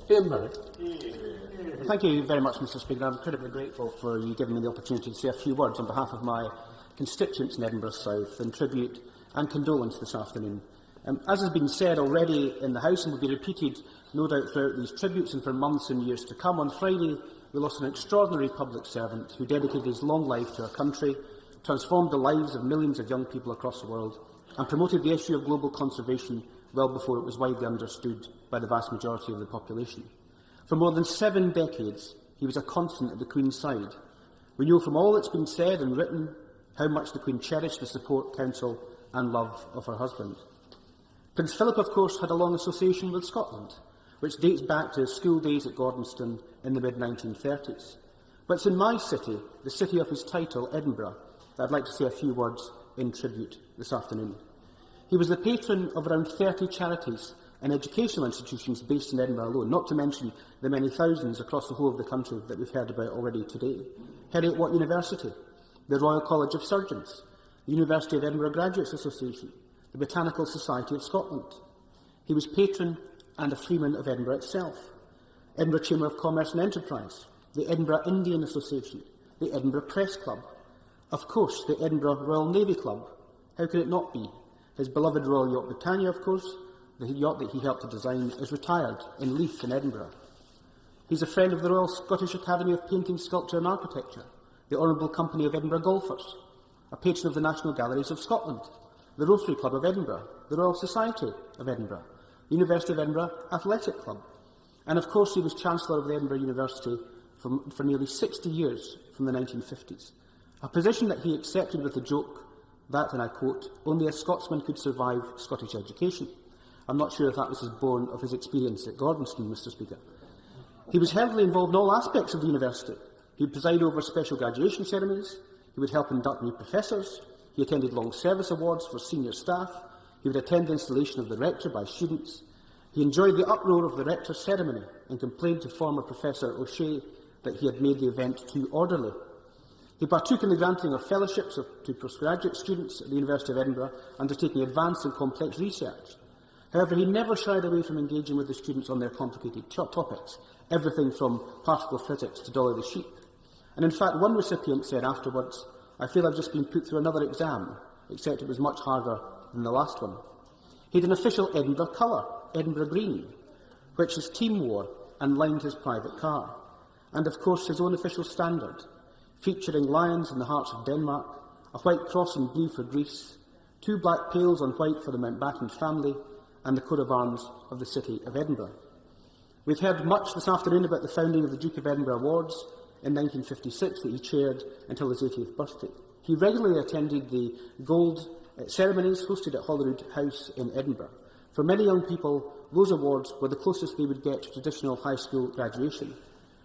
Thank you very much, Mr. Speaker. I'm incredibly grateful for you giving me the opportunity to say a few words on behalf of my constituents in Edinburgh South in tribute and condolence this afternoon. As has been said already in the House and will be repeated, no doubt, throughout these tributes and for months and years to come, on Friday we lost an extraordinary public servant who dedicated his long life to our country, transformed the lives of millions of young people across the world, and promoted the issue of global conservation well before it was widely understood by the vast majority of the population. For more than 7 decades, he was a constant at the Queen's side. We know from all that's been said and written how much the Queen cherished the support, counsel and love of her husband. Prince Philip, of course, had a long association with Scotland, which dates back to his school days at Gordonston in the mid-1930s. But it's in my city, the city of his title, Edinburgh, that I'd like to say a few words in tribute this afternoon. He was the patron of around 30 charities and educational institutions based in Edinburgh alone, not to mention the many thousands across the whole of the country that we've heard about already today. Heriot-Watt University, the Royal College of Surgeons, the University of Edinburgh Graduates Association, the Botanical Society of Scotland. He was patron and a freeman of Edinburgh itself, Edinburgh Chamber of Commerce and Enterprise, the Edinburgh Indian Association, the Edinburgh Press Club, of course, the Edinburgh Royal Navy Club. How could it not be? His beloved Royal Yacht Britannia, of course, the yacht that he helped to design, is retired in Leith in Edinburgh. He's a friend of the Royal Scottish Academy of Painting, Sculpture and Architecture, the Honourable Company of Edinburgh Golfers, a patron of the National Galleries of Scotland, the Rotary Club of Edinburgh, the Royal Society of Edinburgh, the University of Edinburgh Athletic Club, and of course he was Chancellor of the Edinburgh University for nearly 60 years from the 1950s, a position that he accepted with the joke that, and I quote, "only a Scotsman could survive Scottish education." I'm not sure if that was born of his experience at Gordonston, Mr. Speaker. He was heavily involved in all aspects of the university. He would preside over special graduation ceremonies, he would help induct new professors, he attended long service awards for senior staff, he would attend the installation of the rector by students, he enjoyed the uproar of the rector's ceremony and complained to former Professor O'Shea that he had made the event too orderly. He partook in the granting of fellowships to postgraduate students at the University of Edinburgh, undertaking advanced and complex research. However, he never shied away from engaging with the students on their complicated topics, everything from particle physics to Dolly the sheep. And in fact, one recipient said afterwards, "I feel I've just been put through another exam, except it was much harder than the last one." He had an official Edinburgh colour, Edinburgh green, which his team wore and lined his private car. And of course his own official standard, featuring lions in the hearts of Denmark, a white cross in blue for Greece, 2 black pales on white for the Mountbatten family, and the coat of arms of the City of Edinburgh. We've heard much this afternoon about the founding of the Duke of Edinburgh Awards in 1956 that he chaired until his 80th birthday. He regularly attended the gold ceremonies hosted at Holyrood House in Edinburgh. For many young people, those awards were the closest they would get to traditional high school graduation.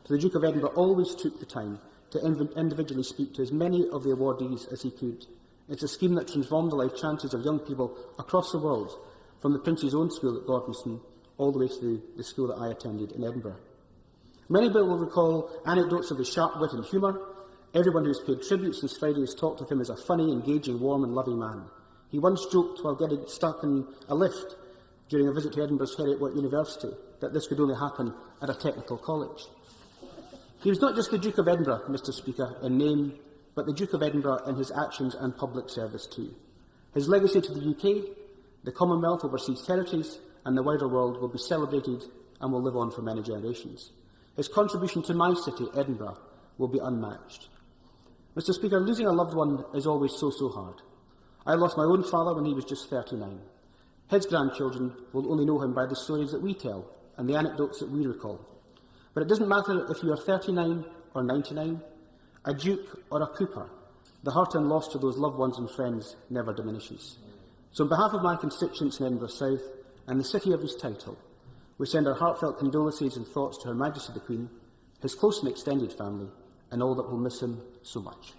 So the Duke of Edinburgh always took the time to individually speak to as many of the awardees as he could. It's a scheme that transformed the life chances of young people across the world, from the Prince's own school at Gordonston all the way to the school that I attended in Edinburgh. Many will recall anecdotes of his sharp wit and humour. Everyone who has paid tribute since Friday has talked of him as a funny, engaging, warm and loving man. He once joked while getting stuck in a lift during a visit to Edinburgh's Heriot-Watt University that this could only happen at a technical college. He was not just the Duke of Edinburgh, Mr. Speaker, in name, but the Duke of Edinburgh in his actions and public service too. His legacy to the UK, the Commonwealth, overseas territories and the wider world will be celebrated and will live on for many generations. His contribution to my city, Edinburgh, will be unmatched. Mr. Speaker, losing a loved one is always so hard. I lost my own father when he was just 39. His grandchildren will only know him by the stories that we tell and the anecdotes that we recall. But it doesn't matter if you are 39 or 99, a Duke or a Cooper, the hurt and loss to those loved ones and friends never diminishes. So on behalf of my constituents in Edinburgh South and the city of his title, we send our heartfelt condolences and thoughts to Her Majesty the Queen, his close and extended family, and all that will miss him so much.